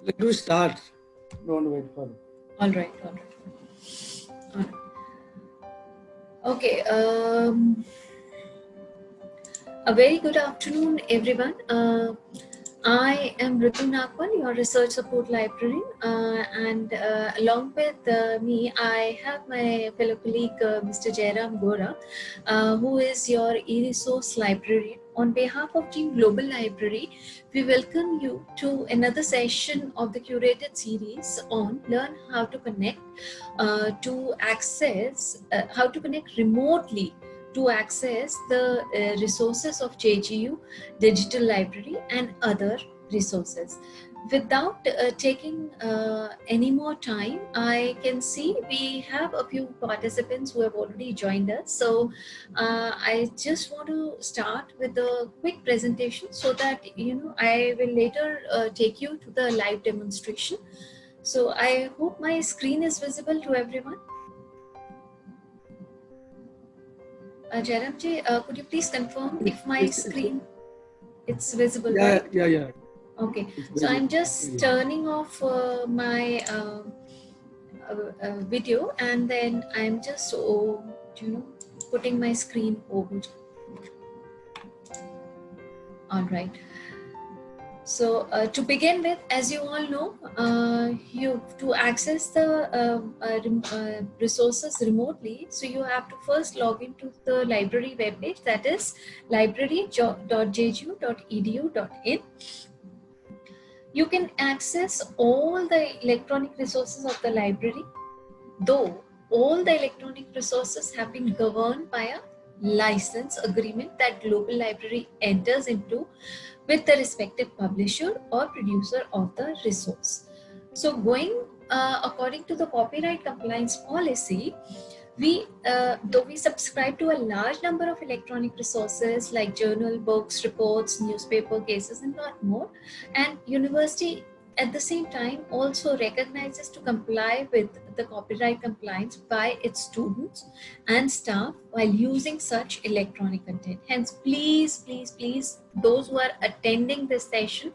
Let me start. Don't wait for. All right, all right, all right. Okay. A very good afternoon, everyone. I am Ritu Nagpal, your research support librarian, and along with me, I have my fellow colleague, Mr. Jairam Gora, who is your e-resource librarian. On behalf of Team Global Library, we welcome you to another session of the curated series on Learn How to Connect how to connect remotely to access the resources of JGU, Digital Library, and other resources. Without taking any more time, I can see we have a few participants who have already joined us. So I just want to start with a quick presentation so that I will later take you to the live demonstration. So I hope my screen is visible to everyone. Jairam ji, could you please confirm if my screen it's visible, right? Yeah. Okay, so I'm just turning off my video, and then I'm just putting my screen over. All right. So to begin with, as you all know, you to access the resources remotely, so you have to first log into the library webpage, that is library.jgu.edu.in. You can access all the electronic resources of the library, though all the electronic resources have been governed by a license agreement that Global Library enters into with the respective publisher or producer of the resource. So going according to the copyright compliance policy, though we subscribe to a large number of electronic resources like journal, books, reports, newspaper, cases, and lot more, and university at the same time also recognizes to comply with the copyright compliance by its students and staff while using such electronic content. Hence, please, those who are attending this session,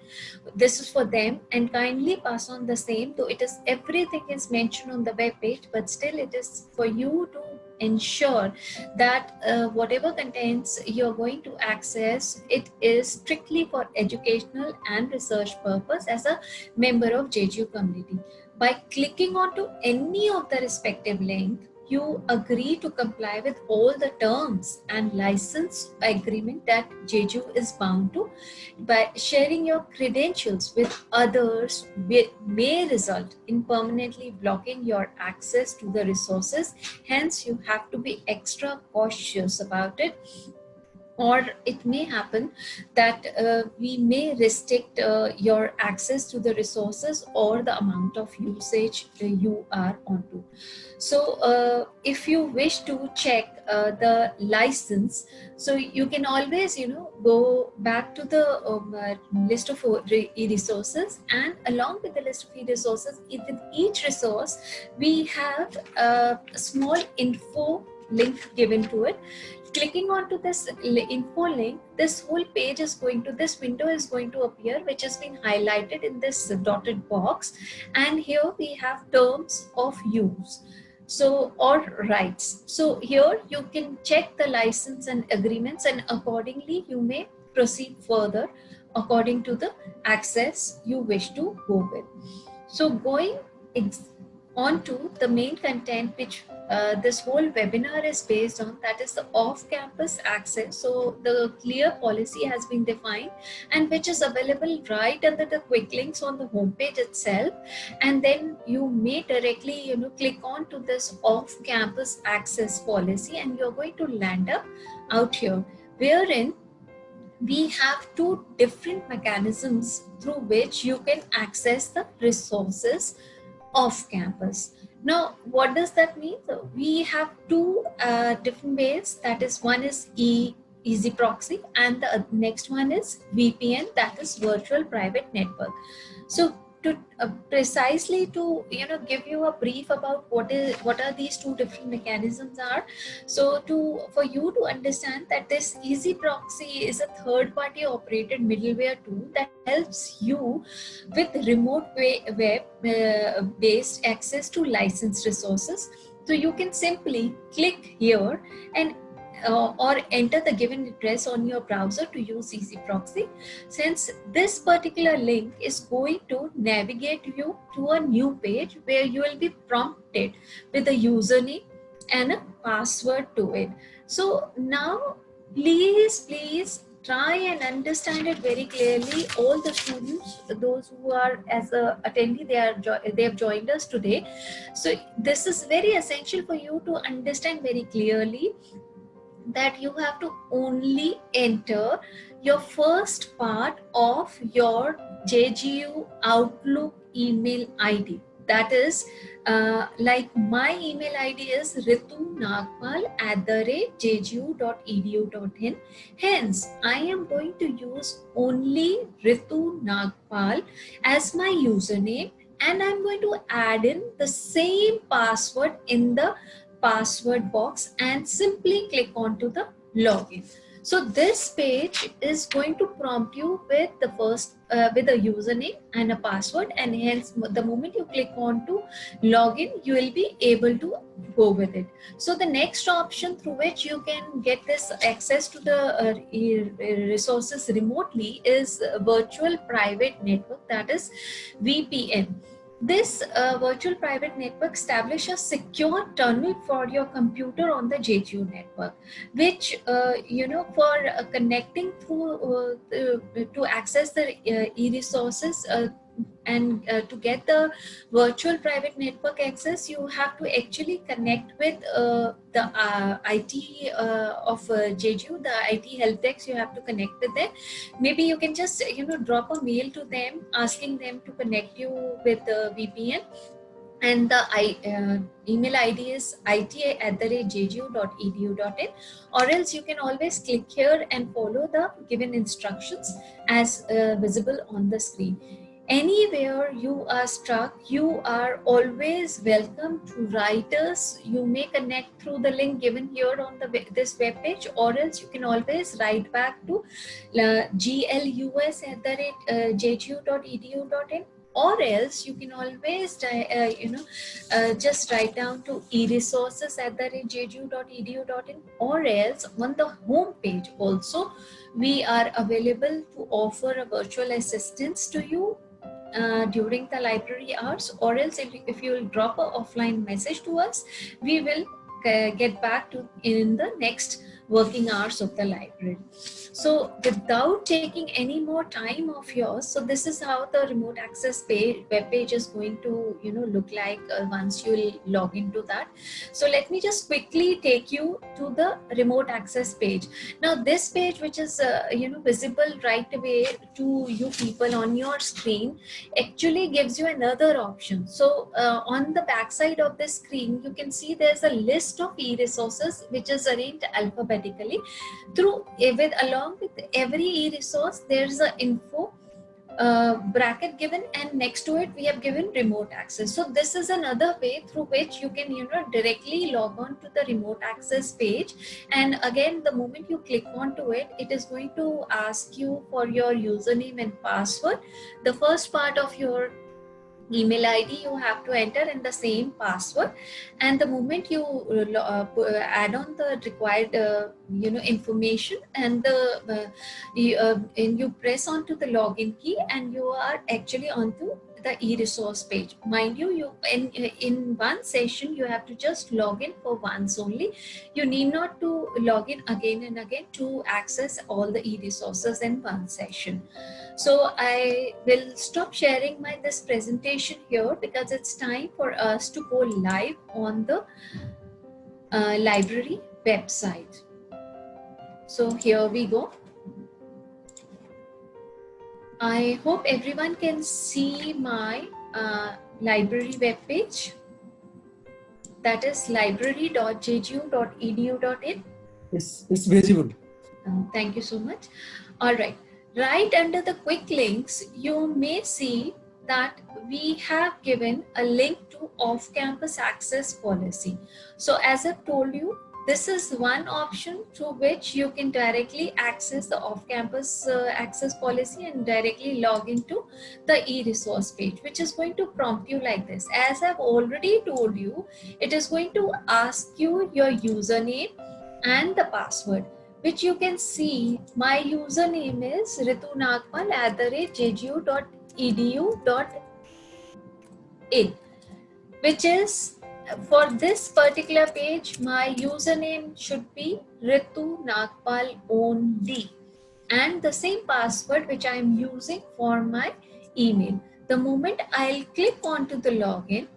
this is for them, and kindly pass on the same, though it is everything is mentioned on the web page, but still it is for you to ensure that whatever contents you're going to access, it is strictly for educational and research purpose as a member of JGU community. By clicking onto any of the respective link, you agree to comply with all the terms and license agreement that JGU is bound to. By sharing your credentials with others may result in permanently blocking your access to the resources. Hence, you have to be extra cautious about it, or it may happen that we may restrict your access to the resources or the amount of usage you are onto. So if you wish to check the license, so you can always go back to the list of e-resources, and along with the list of e-resources, with each resource we have a small info link given to it. Clicking onto this info link, this whole page is this window is going to appear, which has been highlighted in this dotted box, and here we have terms of use, so or rights. So here you can check the license and agreements, and accordingly you may proceed further according to the access you wish to go with. So going on to the main content which this whole webinar is based on, that is the off-campus access. So the clear policy has been defined, and which is available right under the quick links on the homepage itself, and then you may directly click on to this off-campus access policy, and you're going to land up out here, wherein we have two different mechanisms through which you can access the resources off campus. Now, what does that mean? So we have two different ways. That is, one is easy proxy, and the next one is VPN, that is virtual private network. So to precisely to give you a brief about what are these two different mechanisms are. So for you to understand that this easy proxy is a third party operated middleware tool that helps you with remote web based access to licensed resources. So you can simply click here and or enter the given address on your browser to use easy proxy. Since this particular link is going to navigate you to a new page where you will be prompted with a username and a password to it. So now please try and understand it very clearly. All the students, those who are as a attendee, they have joined us today. So this is very essential for you to understand very clearly that you have to only enter your first part of your JGU Outlook email ID. That is like my email ID is ritunagpal@jgu.edu.in. Hence, I am going to use only Ritu Nagpal as my username, and I'm going to add in the same password in the password box and simply click onto the login. So this page is going to prompt you with the first with a username and a password, and hence the moment you click on to login, you will be able to go with it. So the next option through which you can get this access to the resources remotely is virtual private network, that is VPN. This virtual private network establishes a secure tunnel for your computer on the JGU network, which for connecting through to access the e-resources and to get the virtual private network access, you have to actually connect with the IT of JGU, the IT help desk. You have to connect with them. Maybe you can just drop a mail to them asking them to connect you with the VPN, and the email ID is it@jgu.edu.in, or else you can always click here and follow the given instructions as visible on the screen. Anywhere you are stuck, you are always welcome to write us. You may connect through the link given here on this web page, or else you can always write back to glus@jgu.edu.in, or else you can always just write down to eresources@jgu.edu.in, or else on the home page also we are available to offer a virtual assistance to you during the library hours, or else if you will drop a offline message to us, we will get back to in the next working hours of the library. So without taking any more time of yours, so this is how the remote access web page is going to look like once you will log into that. So let me just quickly take you to the remote access page. Now this page, which is visible right away to you people on your screen, actually gives you another option. So on the back side of the screen, you can see there's a list of e-resources which is arranged alphabetically along with every e-resource. There's an info bracket given, and next to it we have given remote access. So this is another way through which you can directly log on to the remote access page, and again the moment you click onto it, it is going to ask you for your username and password. The first part of your email ID you have to enter in the same password, and the moment you add on the required information and you press onto the login key, and you are actually onto the e-resource page. Mind you, in one session you have to just log in for once only. You need not to log in again and again to access all the e-resources in one session. So I will stop sharing this presentation here, because it's time for us to go live on the library website. So here we go. I hope everyone can see my library webpage. That is library.jgu.edu.in. It's visible. Thank you so much. All right. Right under the quick links, you may see that we have given a link to off-campus access policy. So as I've told you, this is one option through which you can directly access the off-campus access policy and directly log into the e-resource page, which is going to prompt you like this. As I've already told you, it is going to ask you your username and the password, which you can see. My username is ritunagpal@jgu.edu.in, which is, for this particular page, my username should be Ritu Nagpal only, and the same password which I am using for my email. The moment I'll click onto the login,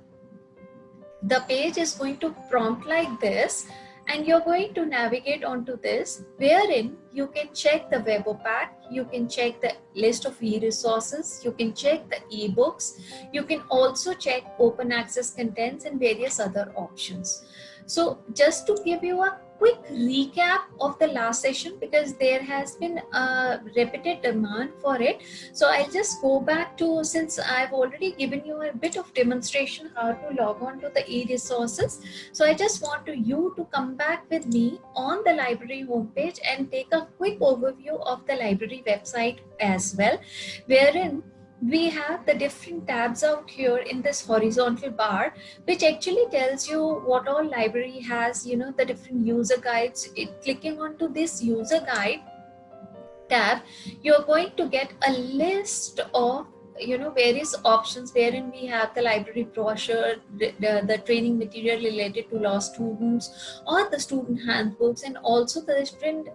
the page is going to prompt like this, and you're going to navigate onto this, wherein you can check the web pack, you can check the list of e-resources, you can check the e-books, you can also check open access contents and various other options. So just to give you a quick recap of the last session, because there has been a repeated demand for it, so I'll just go back to, since I've already given you a bit of demonstration how to log on to the e-resources, so I just want you to come back with me on the library homepage and take a quick overview of the library website as well, wherein we have the different tabs out here in this horizontal bar, which actually tells you what all library has, the different user guides. Clicking onto this user guide tab, you're going to get a list of various options, wherein we have the library brochure, the training material related to law students, or the student handbooks, and also the different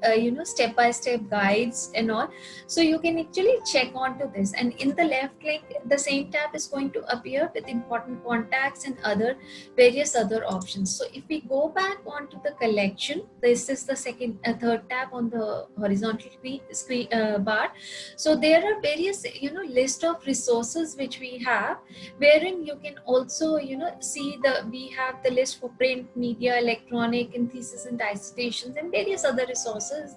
step-by-step guides and all. So you can actually check onto this, and in the left link, the same tab is going to appear with important contacts and various other options. So if we go back onto the collection, this is the third tab on the horizontal screen bar. So there are various list of resources which we have, wherein you can also see we have the list for print, media, electronic, and thesis and dissertations, and various other resources.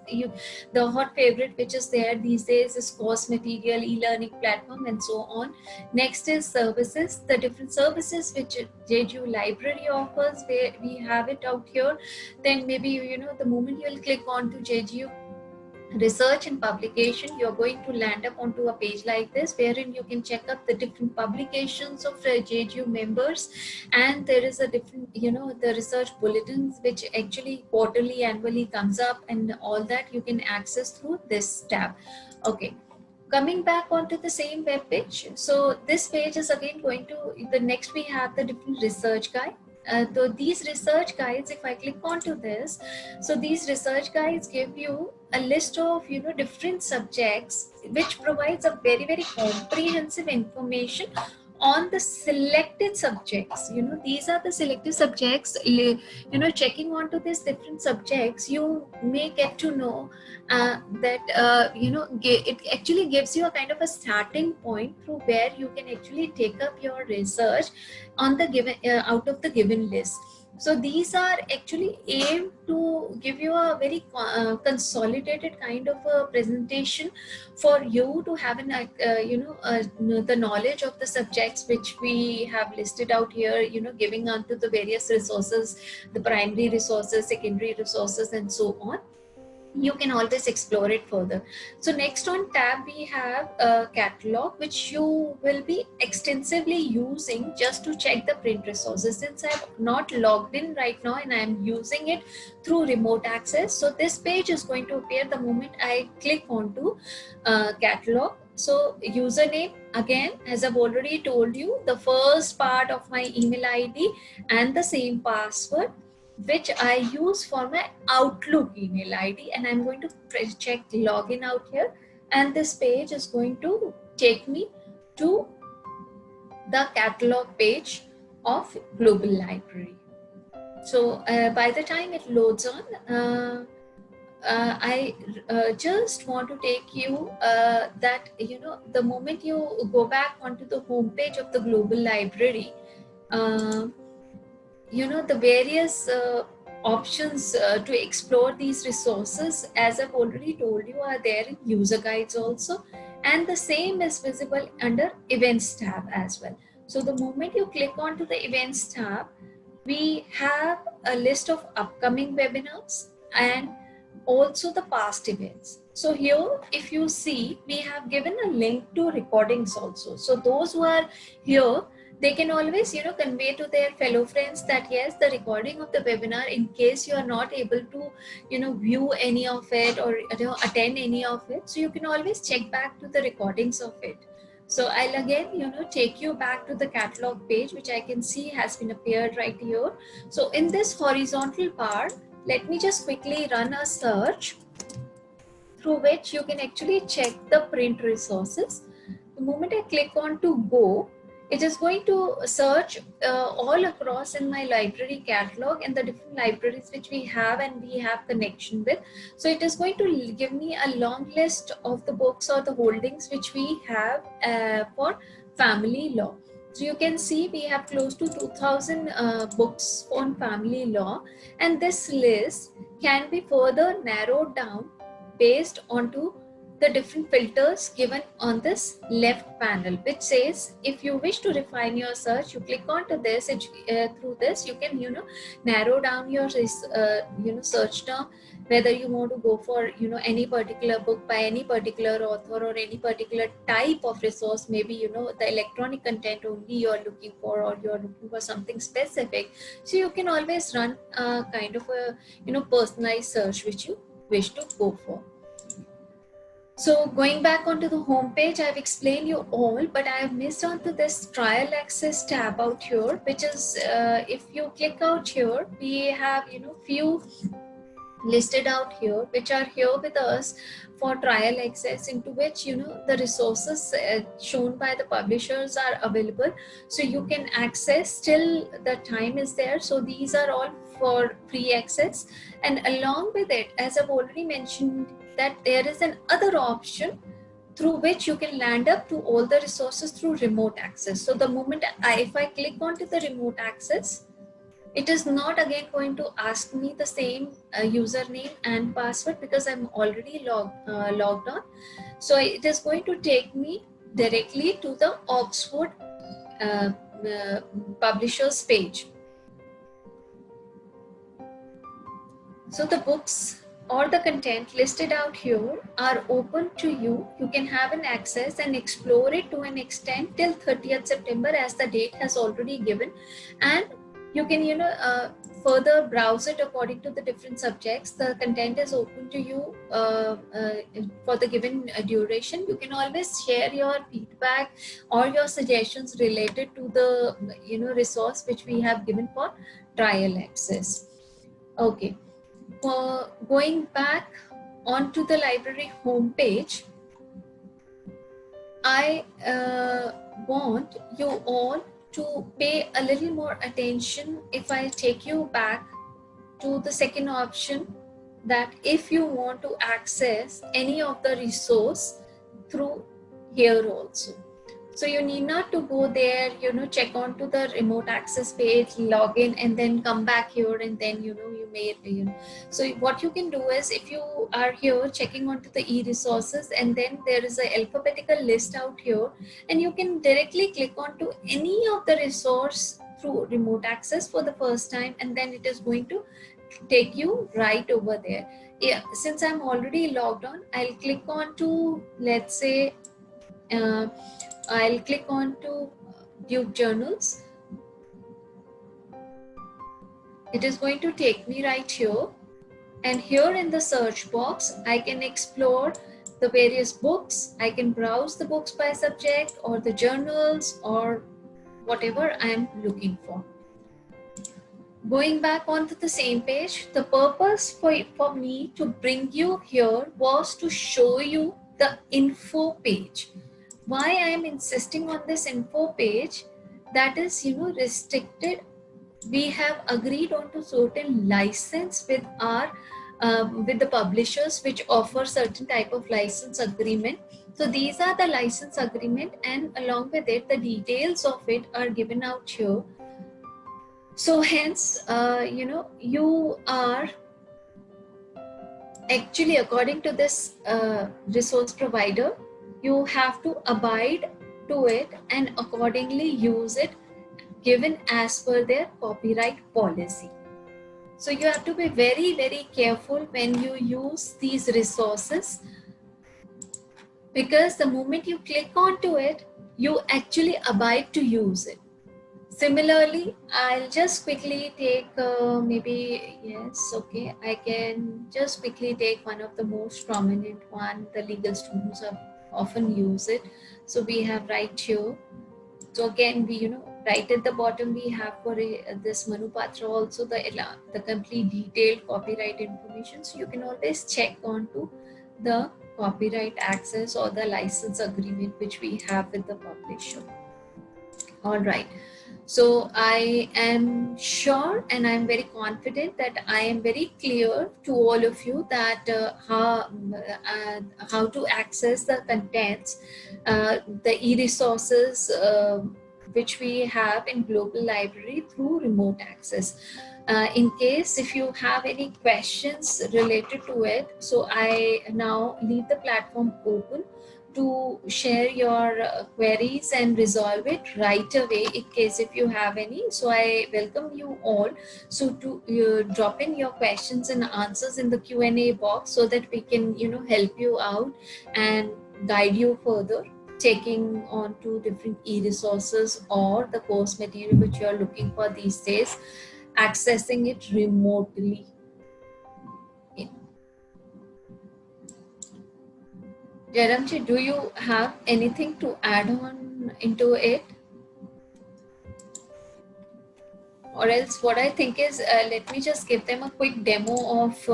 The hot favorite which is there these days is course material, e-learning platform, and so on. Next is services, the different services which JGU library offers, where we have it out here. Then maybe the moment you'll click on to JGU research and publication, you're going to land up onto a page like this, wherein you can check up the different publications of JGU members, and there is a different the research bulletins which actually quarterly, annually comes up, and all that you can access through this tab. Okay, coming back onto the same web page, so this page is again going to, the next we have the different research guide. So these research guides, if I click onto this, so these research guides give you a list of different subjects, which provides a very, very comprehensive information on the selected subjects. These are the selected subjects. Checking onto these different subjects, you may get to know that it actually gives you a kind of a starting point through where you can actually take up your research on the given out of the given list. So these are actually aimed to give you a very consolidated kind of a presentation for you to have the knowledge of the subjects which we have listed out here, giving onto the various resources, the primary resources, secondary resources, and so on. You can always explore it further. So next on tab, we have a catalog, which you will be extensively using just to check the print resources. Since I'm not logged in right now and I'm using it through remote access, so this page is going to appear the moment I click onto catalog. So username, again, as I've already told you, the first part of my email ID and the same password, which I use for my Outlook email ID, and I'm going to check login out here, and this page is going to take me to the catalog page of Global Library. So by the time it loads on, I just want to take you that the moment you go back onto the homepage of the Global Library, the various options to explore these resources, as I've already told you, are there in user guides also, and the same is visible under events tab as well. So the moment you click onto the events tab, we have a list of upcoming webinars and also the past events. So here, if you see, we have given a link to recordings also. So those who are here, they can always, convey to their fellow friends that yes, the recording of the webinar, in case you are not able to, view any of it or attend any of it, so you can always check back to the recordings of it. So I'll again, take you back to the catalog page, which I can see has been appeared right here. So in this horizontal part, let me just quickly run a search through which you can actually check the print resources. The moment I click on to go, it is going to search all across in my library catalog and the different libraries which we have and we have connection with. So it is going to give me a long list of the books or the holdings which we have for family law. So you can see we have close to 2000 books on family law, and this list can be further narrowed down based onto the different filters given on this left panel, which says if you wish to refine your search, you click onto this. Through this you can narrow down your search term, whether you want to go for any particular book by any particular author or any particular type of resource, maybe the electronic content only you're looking for, or you're looking for something specific. So you can always run a kind of a personalized search which you wish to go for. So going back onto the home page, I've explained you all, but I have missed onto this trial access tab out here, which is if you click out here, we have few listed out here which are here with us for trial access, into which the resources shown by the publishers are available, so you can access till the time is there. So these are all for free access, and along with it, as I've already mentioned, that there is an other option through which you can land up to all the resources through remote access. So the moment if I click onto the remote access, it is not again going to ask me the same username and password because I'm already logged on. So it is going to take me directly to the Oxford publishers page. So the books or the content listed out here are open to you. You can have an access and explore it to an extent till 30th September as the date has already given, and you can further browse it according to the different subjects. The content is open to you for the given duration. You can always share your feedback or your suggestions related to the resource which we have given for trial access. Okay. Going back onto the library homepage, I want you all to pay a little more attention if I take you back to the second option, that if you want to access any of the resource through here also. So you need not to go there, check onto the remote access page, log in, and then come back here, and then you may So what you can do is, if you are here checking onto the e-resources, and then there is a alphabetical list out here, and you can directly click onto any of the resource through remote access for the first time, and then it is going to take you right over there. Yeah, since I'm already logged on, I'll click on to, let's say, I'll click on to Duke Journals. It is going to take me right here, and here in the search box I can explore the various books. I can browse the books by subject or the journals or whatever I am looking for. Going back onto the same page, the purpose for me to bring you here was to show you the info page. Why I am insisting on this info page, that is restricted. We have agreed on to certain license with our with the publishers which offer certain type of license agreement. So these are the license agreement, and along with it the details of it are given out here. So hence you are actually, according to this resource provider, you have to abide to it and accordingly use it given as per their copyright policy. So you have to be very, very careful when you use these resources, because the moment you click onto it, you actually abide to use it. Similarly, I'll just quickly take I can just quickly take one of the most prominent one. The legal students have often use it. So we have right here. So again, we right at the bottom we have for this Manupatra also the complete detailed copyright information. So you can always check onto the copyright access or the license agreement which we have with the publisher. All right. So I am sure and I'm very confident that I am very clear to all of you that how to access the contents, the e-resources which we have in Global Library through remote access. In case if you have any questions related to it, so I now leave the platform open to share your queries and resolve it right away in case if you have any. So I welcome you all so to drop in your questions and answers in the Q&A box so that we can help you out and guide you further, taking on to different e-resources or the course material which you are looking for these days, accessing it remotely. Jairamji, do you have anything to add on into it? Or else what I think is, let me just give them a quick demo of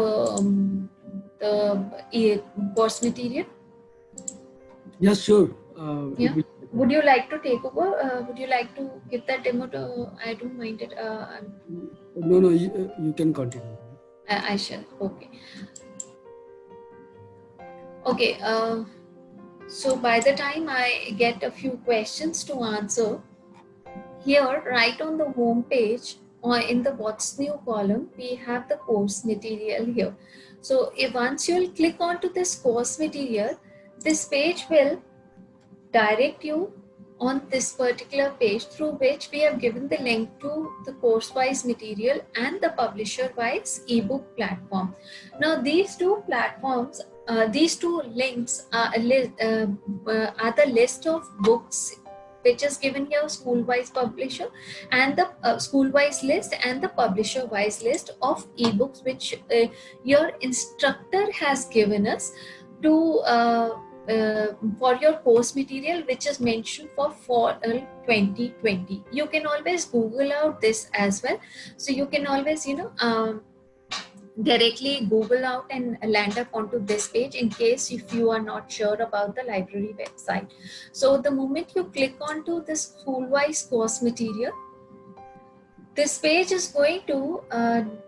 the course material. Yes, sure. Yeah. Would you like to take over? Would you like to give that demo to, I don't mind it. No, you can continue. I shall. Okay. Okay. So by the time I get a few questions to answer, here right on the home page or in the what's new column, we have the course material here. So if once you'll click onto this course material, this page will direct you on this particular page through which we have given the link to the course-wise material and the publisher-wise ebook platform. Now these two platforms, these two links are the list of books which is given here, school-wise publisher and the school-wise list and the publisher-wise list of ebooks which your instructor has given us to for your course material, which is mentioned for fall 2020. You can always Google out this as well. So you can always, directly Google out and land up onto this page in case if you are not sure about the library website. So the moment you click onto this school-wise course material, this page is going to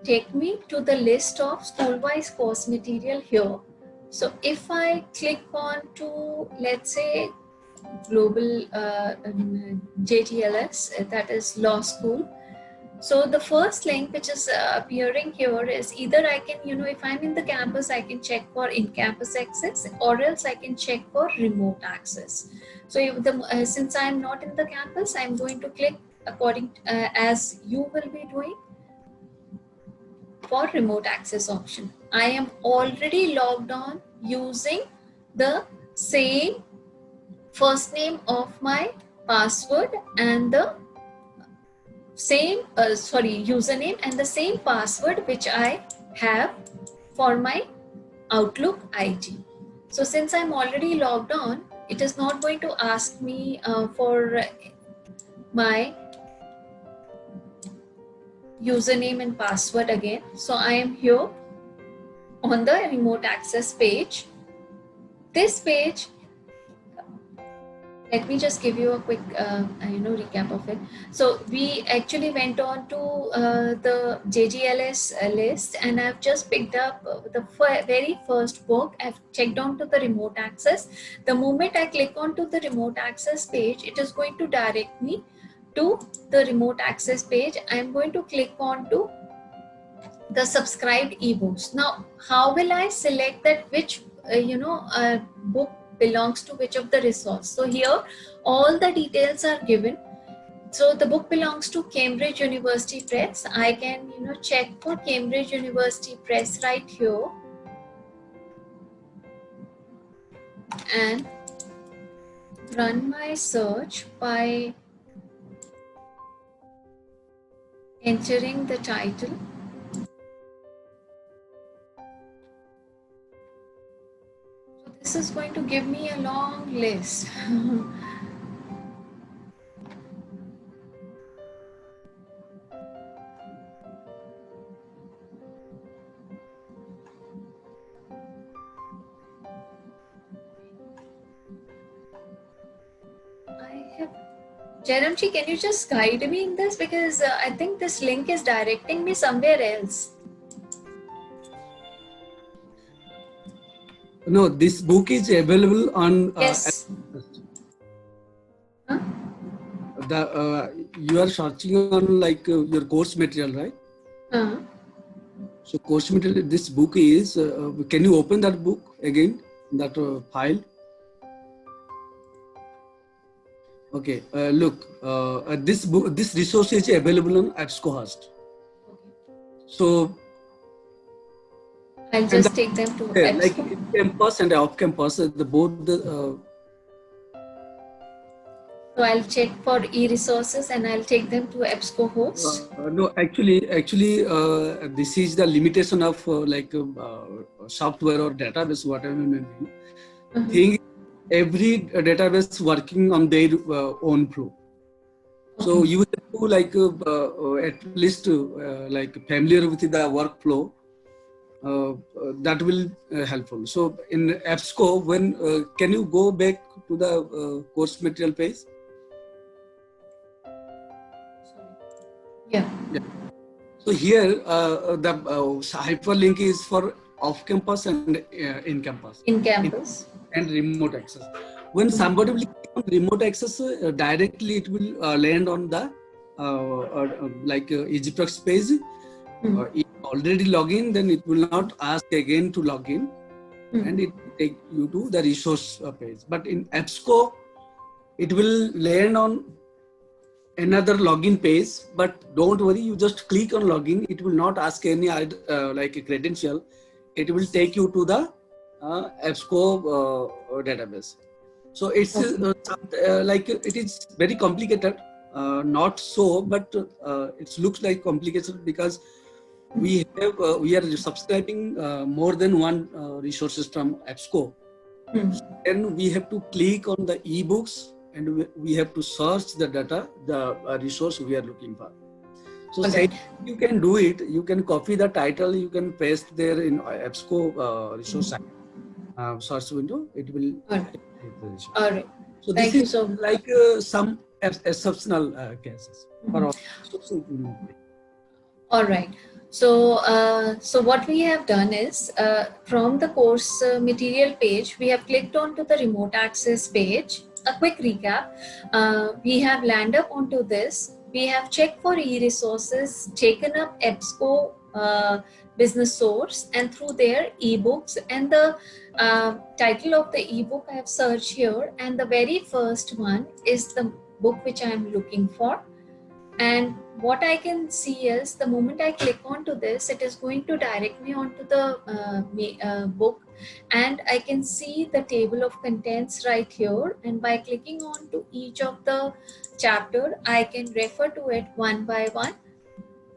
take me to the list of school-wise course material here. So if I click on to, let's say, global JGLS, that is law school. So the first link which is appearing here is either I can, if I'm in the campus, I can check for in-campus access or else I can check for remote access. So if since I'm not in the campus, I'm going to click according as you will be doing for remote access option. I am already logged on using the same first name of my password and the same username and the same password which I have for my Outlook ID. So since I'm already logged on, it is not going to ask me for my username and password again. So I am here on the remote access page. This page, let me just give you a quick recap of it. So we actually went on to the JGLS list and I've just picked up the very first book. I've checked on to the remote access. The moment I click onto the remote access page, it is going to direct me to the remote access page. I'm going to click on to the subscribed ebooks. Now, how will I select that which book belongs to which of the resource. So here all the details are given. So the book belongs to Cambridge University Press. I can check for Cambridge University Press right here and run my search by entering the title. So this is going to give me a long list. Jaramji, can you just guide me in this, because I think this link is directing me somewhere else. No, this book is available on Yes. Huh? You are searching on like your course material, right? So course material, this book is, can you open that book again, that file? Okay, look, this book, this resource is available on EBSCOhost. So I'll just take them to EBSCO. Like in campus and off campus, the both the. So I'll check for e-resources and I'll take them to EBSCO host. No, actually, this is the limitation of software or database, whatever may be. Thing, every database working on their own flow. So you have to at least like familiar with the workflow. That will helpful. So in EBSCO, when can you go back to the course material page? Yeah. So here the hyperlink is for off-campus and in-campus. In-campus. And remote access. When somebody will click on remote access, directly it will land on the EasyProx page. If already log in, then it will not ask again to log in, and it will take you to the resource page. But in EBSCO, it will land on another login page. But don't worry, you just click on login. It will not ask any like a credential. It will take you to the EBSCO database. So it's like it is very complicated. Not so, but it looks like complicated because we are subscribing more than one resources from EBSCO. Then we have to click on the ebooks and we have to search the data, the resource we are looking for. So you can do it. You can copy the title. You can paste there in EBSCO resource search window. It will. All right. So this is like some exceptional cases. All right. So, so what we have done is from the course material page, we have clicked onto the remote access page. A quick recap, we have landed up onto this. We have checked for e-resources, taken up EBSCO business source, and through there ebooks, and the title of the ebook I have searched here, and the very first one is the book which I am looking for. And what I can see is the moment I click onto this, it is going to direct me onto the book, and I can see the table of contents right here. And by clicking on to each of the chapter, I can refer to it one by one,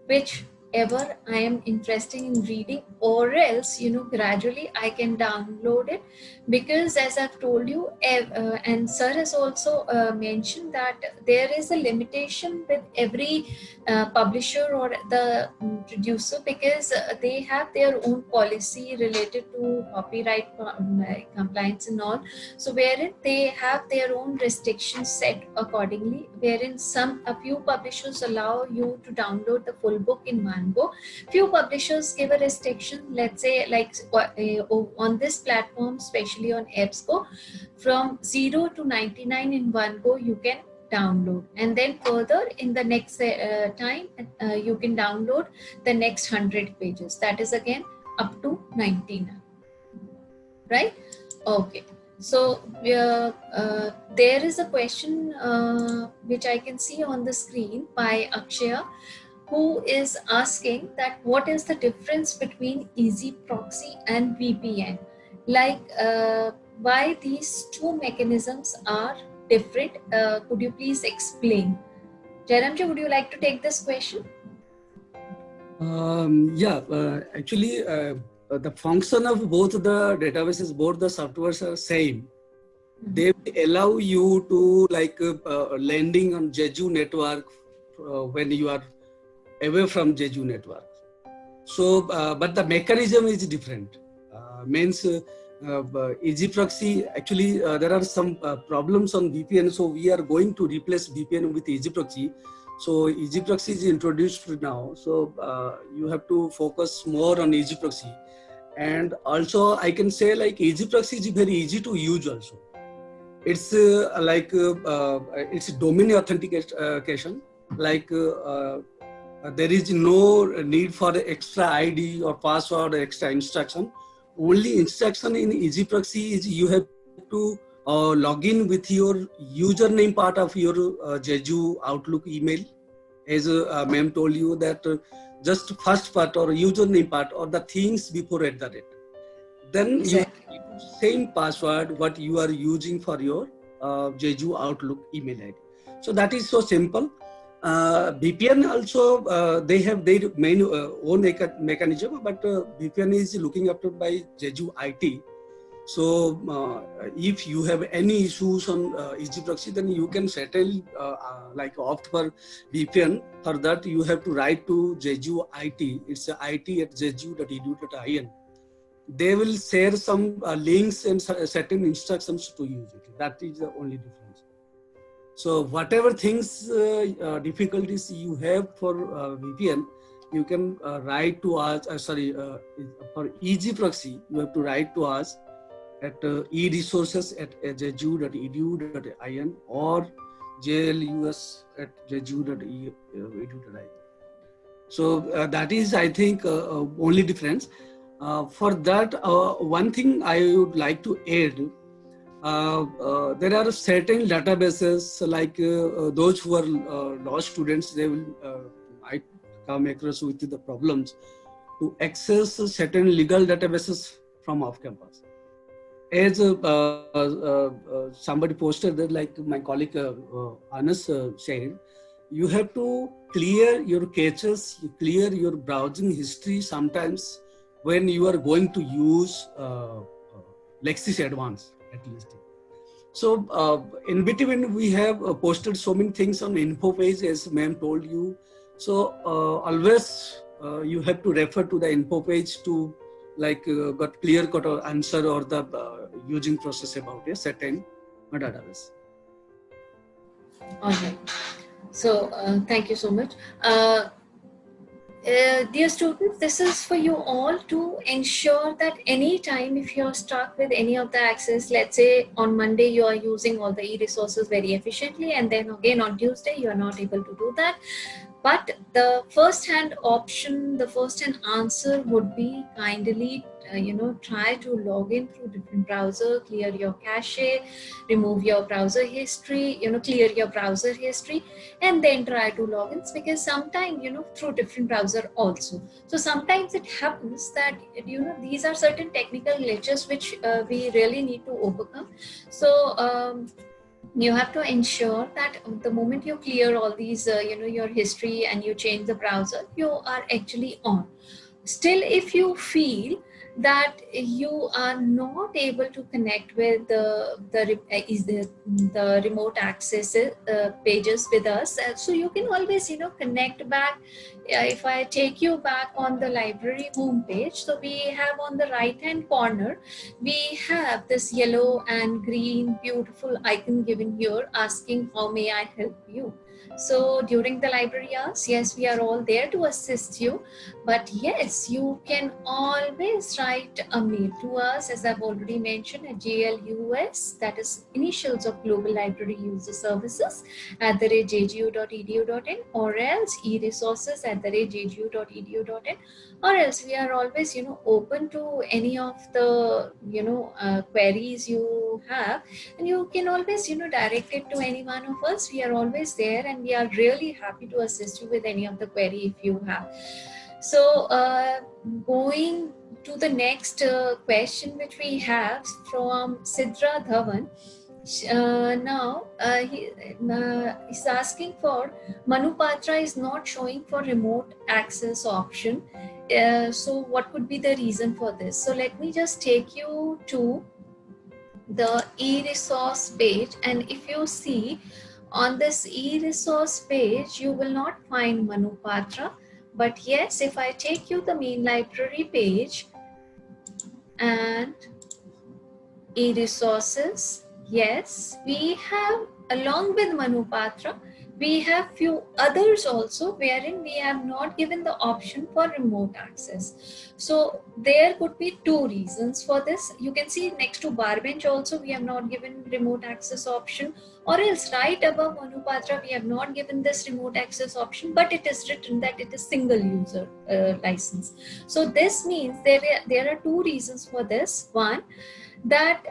whichever I am interested in reading, or else gradually I can download it, because as I've told you, and sir has also mentioned that there is a limitation with every publisher or the producer, because they have their own policy related to copyright compliance and all. So wherein they have their own restrictions set accordingly, wherein a few publishers allow you to download the full book in one go. Few publishers give a restriction, let's say like on this platform, especially on EBSCO, from 0 to 99 in one go you can download, and then further in the next time you can download the next 100 pages, that is again up to 99, right? Okay, So there is a question which I can see on the screen by Akshaya, who is asking that what is the difference between easy proxy and VPN? Like why these two mechanisms are different? Could you please explain? Jairamji, would you like to take this question? Actually, the function of both the databases, both the softwares are same. They allow you to landing on JGU network when you are away from JGU network. So, but the mechanism is different. Means Easy Proxy, actually there are some problems on VPN. So we are going to replace VPN with Easy Proxy. So Easy Proxy is introduced now. So you have to focus more on Easy Proxy. And also I can say like Easy Proxy is very easy to use also. It's it's domain authentication. There is no need for the extra ID or password or extra instruction. Only instruction in Easy Proxy is you have to log in with your username part of your JGU Outlook email. As ma'am told you that just first part or username part or the things before at the rate. Then Exactly. you use same password what you are using for your JGU Outlook email ID. So that is so simple. VPN also they have their main own mechanism, but VPN is looking after by JGU IT. So if you have any issues on Easy Proxy, then you can settle opt for VPN. For that, you have to write to JGU IT. It's it@jgu.edu.in. They will share some links and certain instructions to use it. That is the only difference. So whatever things, difficulties you have for VPN, you can write to us, for Easy Proxy, you have to write to us at eresources@jgu.edu.in or jlus@jgu.edu.in. So that is, I think, only difference. For that, one thing I would like to add, there are certain databases like those who are law students, they will might come across with the problems to access certain legal databases from off campus. As somebody posted that, like my colleague Anas said, you have to clear your caches, you clear your browsing history sometimes when you are going to use Lexis Advance at least. So in between we have posted so many things on info page, as ma'am told you. So always you have to refer to the info page to got clear cut or answer or the using process about a certain database. All right. So thank you so much. Dear students, this is for you all to ensure that anytime if you're stuck with any of the access, let's say on Monday you are using all the e-resources very efficiently, and then again on Tuesday you are not able to do that. But the first-hand option, the first-hand answer would be kindly, try to log in through different browser, clear your cache, remove your browser history, clear your browser history, and then try to log in, because sometimes, through different browser also. So sometimes it happens that, these are certain technical glitches which we really need to overcome. So, you have to ensure that the moment you clear all these, your history, and you change the browser, you are actually on. Still, if you feel that you are not able to connect with the remote access pages with us, so you can always connect back. If I take you back on the library homepage, so we have on the right hand corner, we have this yellow and green beautiful icon given here asking how may I help you. So during the library hours, yes, we are all there to assist you. But yes, you can always write a mail to us, as I've already mentioned, at GLUS, that is initials of Global Library User Services, @jgu.edu.in, or else eresources@jgu.edu.in, or else we are always, open to any of the, queries you have, and you can always, direct it to any one of us. We are always there, and we are really happy to assist you with any of the query if you have. So going to the next question which we have from Sidra Dhawan. He's asking for Manupatra is not showing for remote access option. So what could be the reason for this? So let me just take you to the e-resource page, and if you see on this e-resource page, you will not find Manupatra. But yes, if I take you the main library page and e-resources, yes, we have, along with Manupatra, we have few others also wherein we have not given the option for remote access. So there could be two reasons for this. You can see next to Barbench also we have not given remote access option, or else right above Manupatra we have not given this remote access option, but it is written that it is single user license. So this means there are two reasons for this. One, that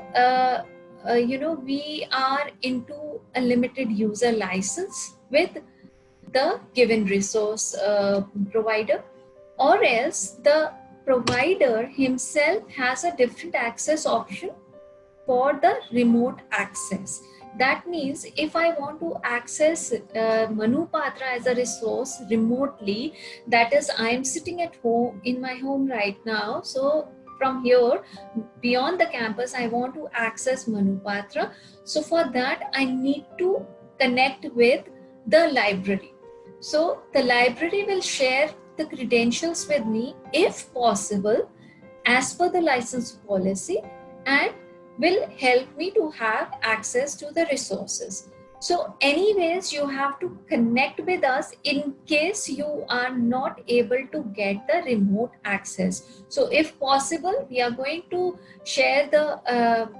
we are into a limited user license with the given resource provider, or else the provider himself has a different access option for the remote access. That means if I want to access Manupatra as a resource remotely, that is, I'm sitting at home in my home right now. So from here, beyond the campus, I want to access Manupatra. So for that, I need to connect with the library. So the library will share the credentials with me, if possible, as per the license policy, and will help me to have access to the resources. So anyways, you have to connect with us in case you are not able to get the remote access. So if possible, we are going to share the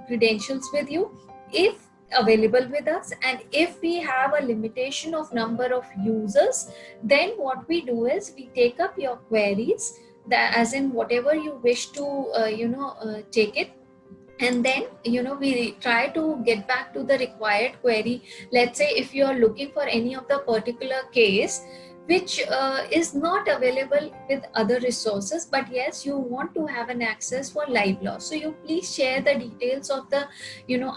credentials with you if available with us, and if we have a limitation of number of users, then what we do is we take up your queries, that as in whatever you wish to take it, and then we try to get back to the required query. Let's say if you are looking for any of the particular case which is not available with other resources, but yes, you want to have an access for live law, so you please share the details of the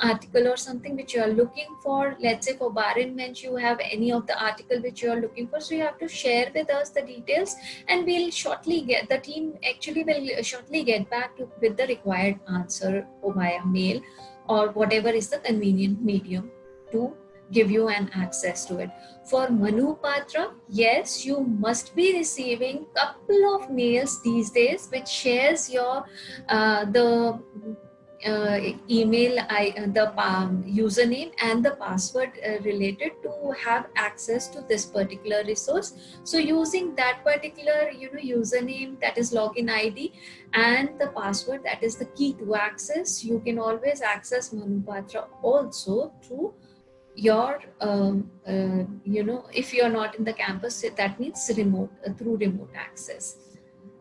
article or something which you are looking for. Let's say for bar and bench you have any of the article which you are looking for, so you have to share with us the details, and we'll shortly get, the team actually will shortly get back to with the required answer via mail or whatever is the convenient medium to give you an access to it. For Manupatra, yes, you must be receiving couple of mails these days which shares your the email, the username and the password related to have access to this particular resource. So using that particular username, that is login ID, and the password, that is the key to access, you can always access Manupatra also through your if you're not in the campus, that means remote, through remote access.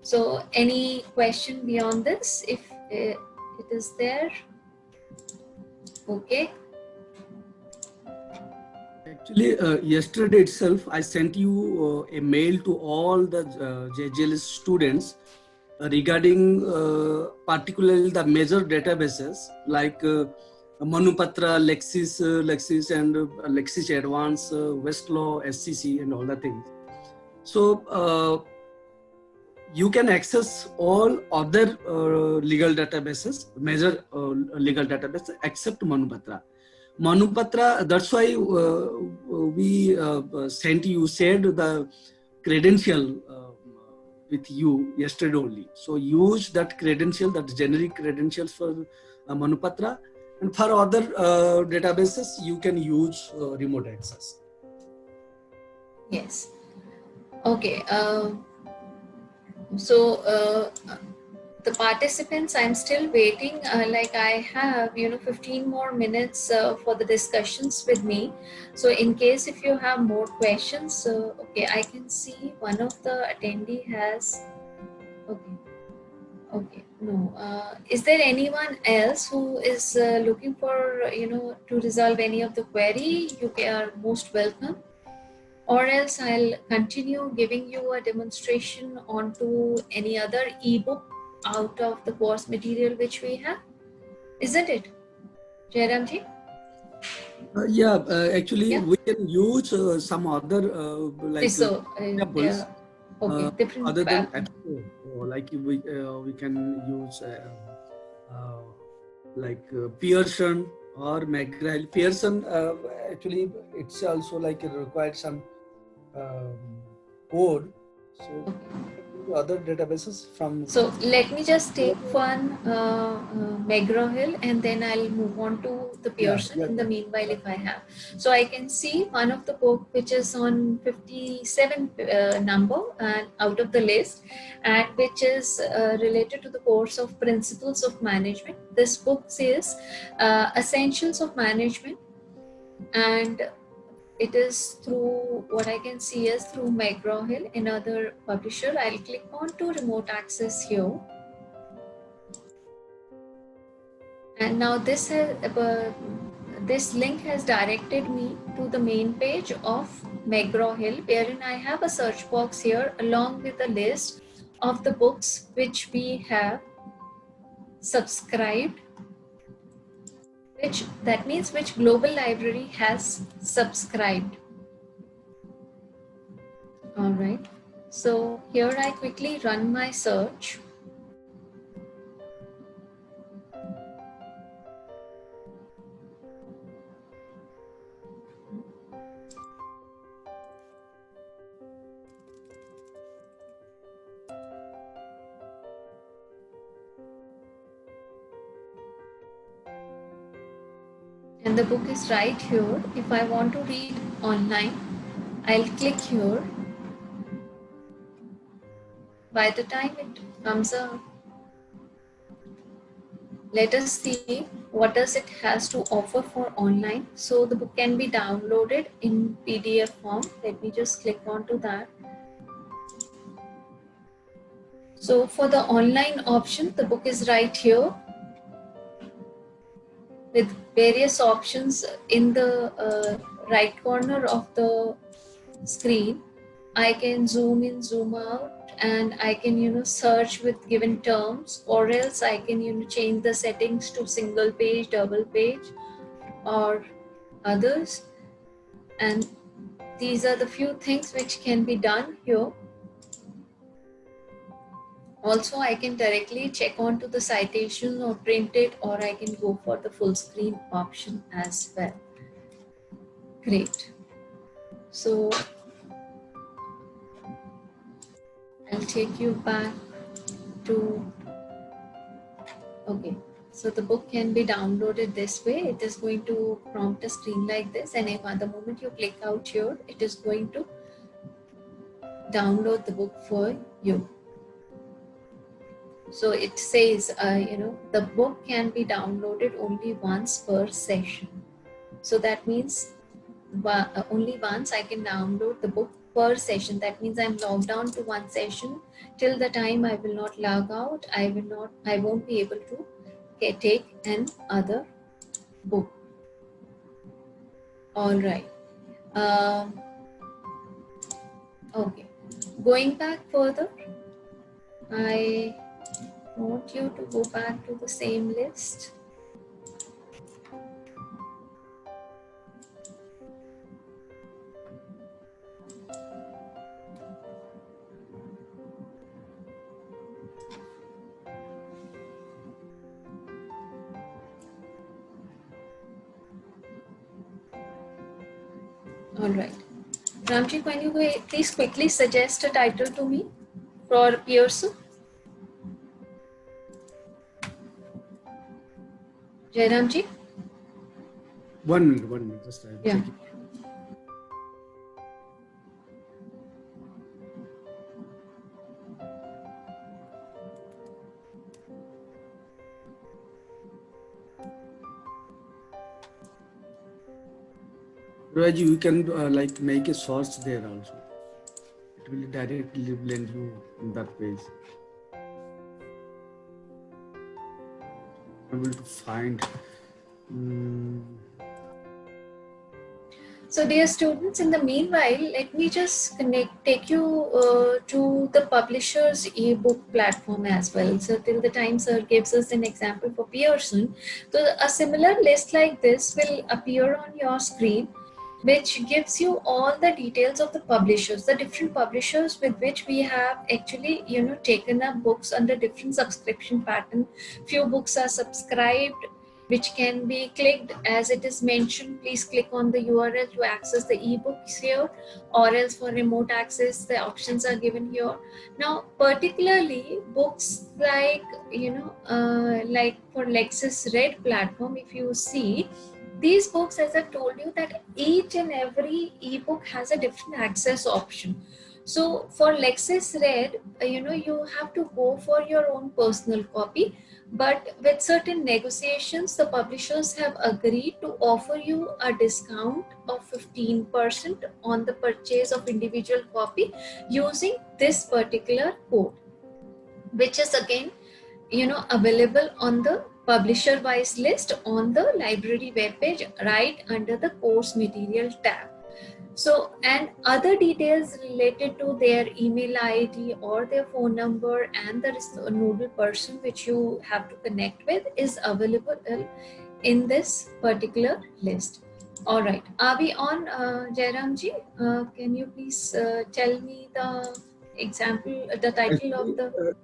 So any question beyond this, if it is there? Okay. Actually, yesterday itself, I sent you a mail to all the JGL students regarding particularly the major databases like Manupatra, Lexis and Lexis Advance, Westlaw, SCC and all the things. So you can access all other legal databases, major legal databases except Manupatra. Manupatra, that's why we sent you, shared the credential with you yesterday only. So use that credential, that generic credentials for Manupatra, and for other databases, you can use remote access. Yes. Okay. So the participants, I'm still waiting. Like I have, 15 more minutes for the discussions with me. So in case if you have more questions, okay, I can see one of the attendee has. Okay. Okay. No. Is there anyone else who is looking for, to resolve any of the query? You are most welcome. Or else I'll continue giving you a demonstration onto any other ebook out of the course material which we have. Isn't it, Jairamji? Actually, Yeah. we can use some other So, examples yeah. Okay. Different. other than EBSCO. Like we can use Pearson or McGraw. Pearson actually it's also like it required some code. So other databases from. So let me just take one McGraw-Hill and then I'll move on to the Pearson in the meanwhile if I have. So I can see one of the book which is on 57 number and out of the list, and which is related to the course of Principles of Management. This book says Essentials of Management, and it is through what I can see is through McGraw-Hill, another publisher. I'll click on to remote access here. And now this link has directed me to the main page of McGraw-Hill, wherein I have a search box here along with a list of the books which we have subscribed, that means which global library has subscribed. All right. So here I quickly run my search. And the book is right here. If I want to read online, I'll click here. By the time it comes up, let us see what does it has to offer for online. So the book can be downloaded in PDF form. Let me just click onto that. So for the online option, the book is right here with various options in the right corner of the screen. I can zoom in, zoom out, and I can search with given terms, or else I can change the settings to single page, double page, or others. And these are the few things which can be done here. Also, I can directly check onto the citation or print it, or I can go for the full screen option as well. Great. So I'll take you back to, okay. So the book can be downloaded this way. It is going to prompt a screen like this, and if at the moment you click out here, it is going to download the book for you. So it says, the book can be downloaded only once per session. So that means only once I can download the book per session. That means I'm logged on to one session. Till the time I will not log out, I won't be able to take another book. All right. Okay. Going back further, I want you to go back to the same list. All right. Ramji, can you please quickly suggest a title to me for Pearson? Jairamji? 1 minute, just yeah. Otherwise, you can like make a source there also. It will directly blend you in that page. Able to find. So dear students, in the meanwhile, let me just take you to the publisher's ebook platform as well. So till the time sir gives us an example for Pearson, so a similar list like this will appear on your screen, which gives you all the details of the publishers, the different publishers with which we have actually, taken up books under different subscription pattern. Few books are subscribed, which can be clicked as it is mentioned. Please click on the URL to access the ebooks here, or else for remote access, the options are given here. Now, particularly books like, like for Lexis Red platform, if you see, these books, as I've told you, that each and every ebook has a different access option. So for Lexis Red, you have to go for your own personal copy, but with certain negotiations, the publishers have agreed to offer you a discount of 15% on the purchase of individual copy using this particular code, which is again, available on the publisher wise list on the library webpage right under the course material tab. So, and other details related to their email ID or their phone number and the nodal person which you have to connect with is available in this particular list. All right, are we on, Jairam ji? Can you please tell me the example, the title of the...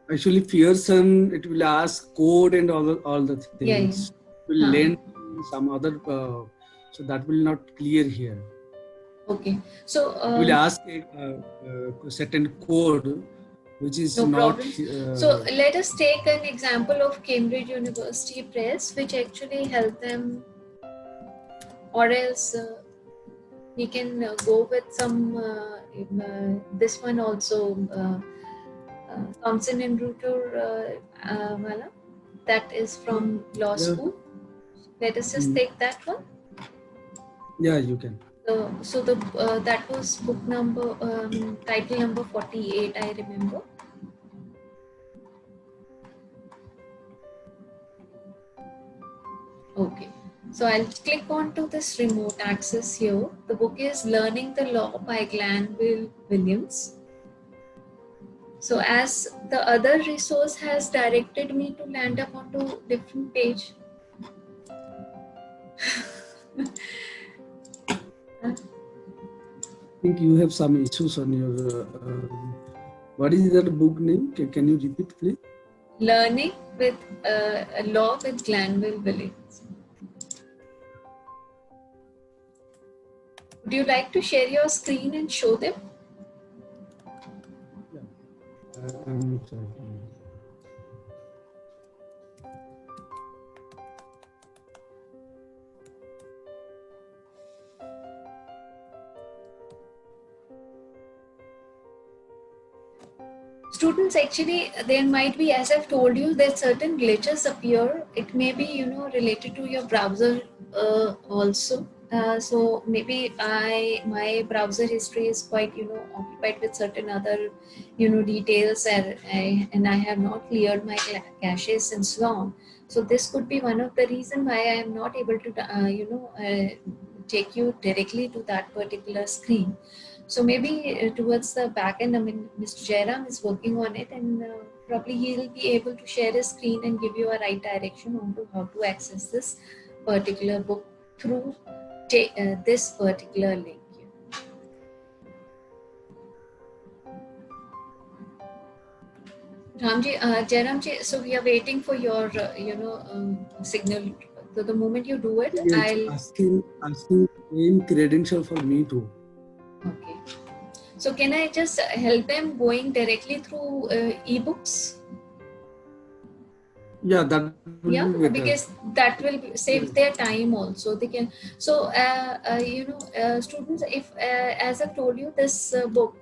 Actually, Pearson, it will ask code and all the things. Yeah. It will lend some other, so that will not clear here. Okay, so it will ask a certain code, which is no not. So let us take an example of Cambridge University Press, which actually help them, or else we can go with some this one also. Thompson and Reuter wala, that is from law school. Let us just take that one. Yeah, you can. So the that was book number, title number 48, I remember. Okay, so I'll click on to this remote access here. The book is Learning the Law by Glanville Williams. So as the other resource has directed me to land up onto different page. I think you have some issues on your. What is that book name? Can you repeat, please? Learning with Law with Glanville Williams. Would you like to share your screen and show them? I'm sorry. Students, actually, there might be, as I've told you, that certain glitches appear. It may be, related to your browser also. So maybe my browser history is quite, occupied with certain other, details, and I have not cleared my caches since long. So this could be one of the reasons why I am not able to, take you directly to that particular screen. So maybe towards the back end, I mean, Mr. Jairam is working on it, and probably he'll be able to share his screen and give you a right direction on to how to access this particular book through this particular link. Ramji, Jairamji, so we are waiting for your, signal. So the moment you do it, I'll asking same credential for me too. Okay. So can I just help them going directly through ebooks? Yeah, that will be better. Because that will save their time also. They can. So students, if as I've told you, this book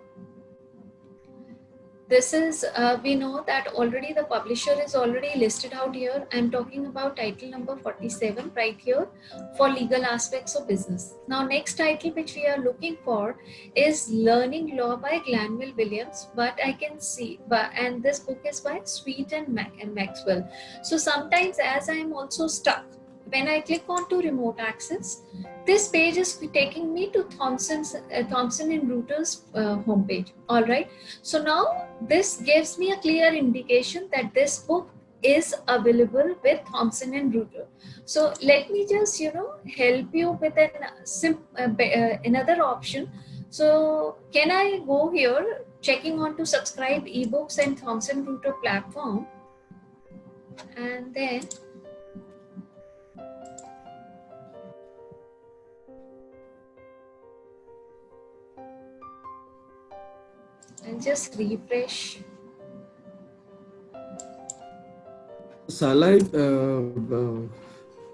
this is, we know that already the publisher is already listed out here. I'm talking about title number 47 right here for legal aspects of business. Now, next title which we are looking for is Learning Law by Glanville Williams, but I can see, and this book is by Sweet and Maxwell. So sometimes as I'm also stuck, when I click on to remote access, this page is taking me to Thomson and Reuters homepage. All right. So now this gives me a clear indication that this book is available with Thomson and Reuters. So let me just help you with another option. So can I go here checking on to subscribe ebooks and Thomson Reuters platform, and then and just refresh. Shall I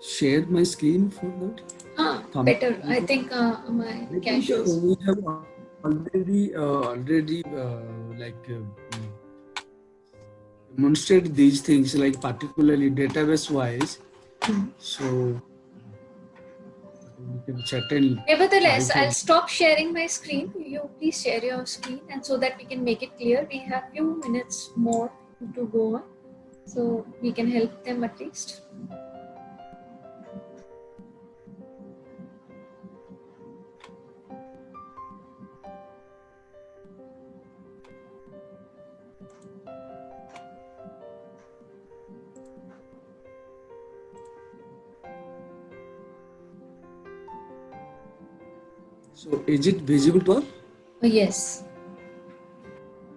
share my screen for that? Better. I think my cache is. We have already demonstrated these things, like particularly database wise. So you can certainly. Nevertheless, I'll stop sharing my screen. You please share your screen, and so that we can make it clear. We have few minutes more to go on, so we can help them at least. So is it visible to us? Yes.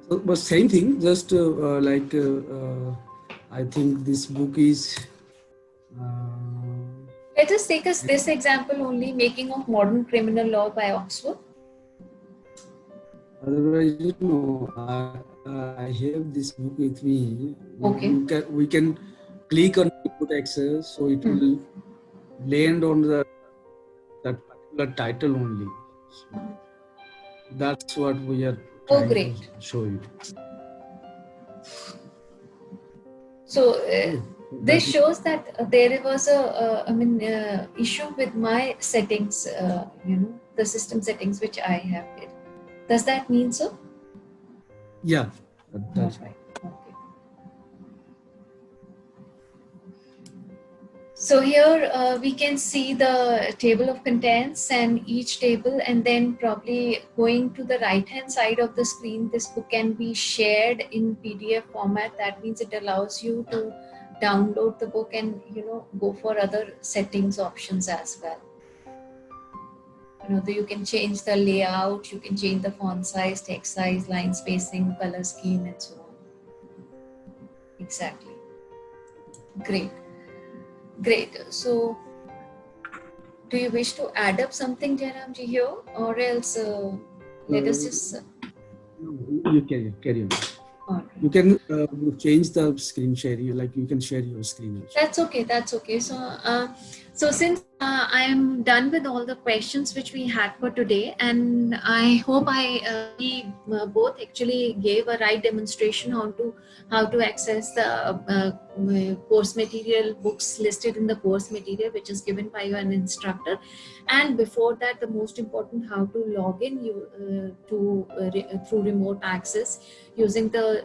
So, but same thing, just I think this book is. Let us take us this example only: Making of Modern Criminal Law by Oxford. Otherwise, I have this book with me. Okay. We can click on input access, so it will land on that particular title only. So that's what we are trying to show you. So this shows that there was a issue with my settings, the system settings which I have did. Does that mean so? Yeah, that's right. Okay. So here we can see the table of contents and each table, and then probably going to the right hand side of the screen, this book can be shared in PDF format. That means it allows you to download the book and go for other settings options as well. You can change the layout, you can change the font size, text size, line spacing, color scheme, and so on. Exactly. Great. So, do you wish to add up something, Jairamji, here, or else let us just... You carry on. Right. You can change the screen sharing, like you can share your screen also. That's okay. So since I am done with all the questions which we had for today, and I hope we both actually gave a right demonstration how to access the course material, books listed in the course material which is given by an instructor, and before that the most important, how to log in through remote access using the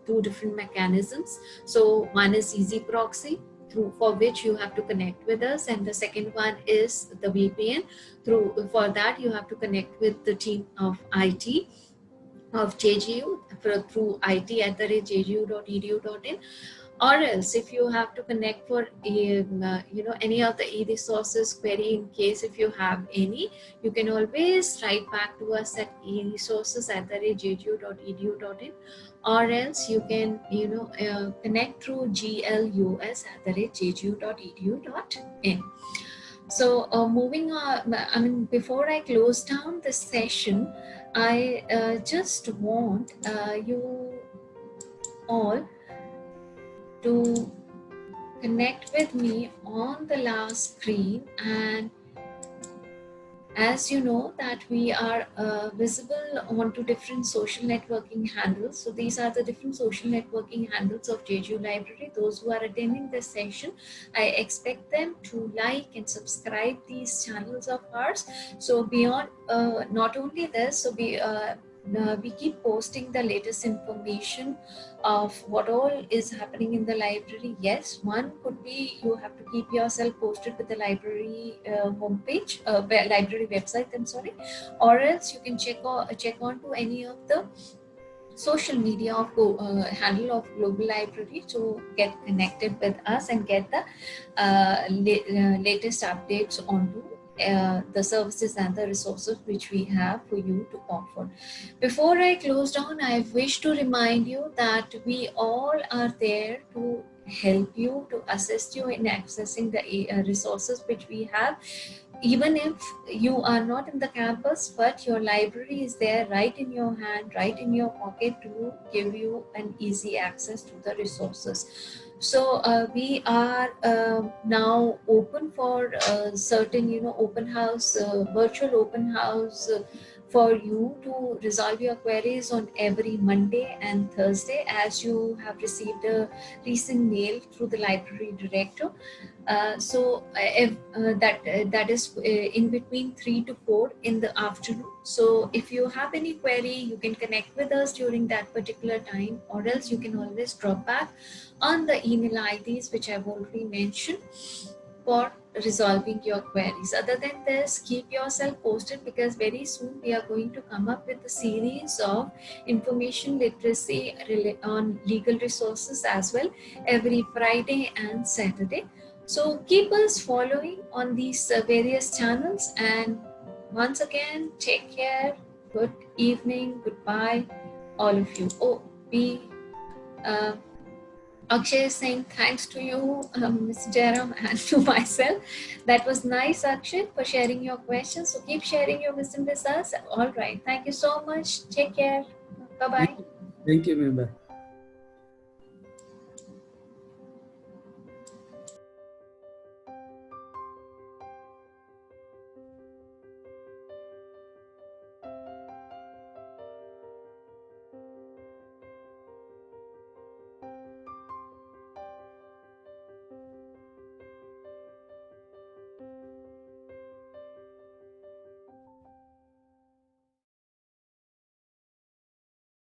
two different mechanisms. So one is easy proxy, for which you have to connect with us, and the second one is the VPN. For that you have to connect with the team of IT of JGU through it@jgu.edu.in, or else if you have to connect for any of the e-resources query, in case if you have any, you can always write back to us at e-resources@jgu.edu.in, or else you can connect through glus@jgu.edu.in. So moving on, before I close down this session, I just want you all to connect with me on the last screen As you know that we are visible onto different social networking handles. So these are the different social networking handles of JGU Library. Those who are attending this session, I expect them to like and subscribe these channels of ours. So beyond not only this, so we keep posting the latest information of what all is happening in the library. Yes, one could be you have to keep yourself posted with the library homepage, library website, I'm sorry, or else you can check on to any of the social media of handle of Global Library to get connected with us and get the latest updates onto the services and the resources which we have for you to offer. Before I close down, I wish to remind you that we all are there to help you, to assist you in accessing the resources which we have. Even if you are not in the campus, but your library is there right in your hand, right in your pocket, to give you an easy access to the resources. So we are now open for certain, open house, virtual open house, for you to resolve your queries on every Monday and Thursday, as you have received a recent mail through the library director. That is in between 3 to 4 in the afternoon. So if you have any query, you can connect with us during that particular time, or else you can always drop back on the email IDs which I've already mentioned for resolving your queries. Other than this, keep yourself posted, because very soon we are going to come up with a series of information literacy on legal resources as well, every Friday and Saturday. So keep us following on these various channels, and once again, take care. Good evening. Goodbye, all of you. Oh, Akshay is saying thanks to you, Mr. Jairam, and to myself. That was nice, Akshay, for sharing your questions. So keep sharing your wisdom with us. All right. Thank you so much. Take care. Bye-bye. Thank you, member.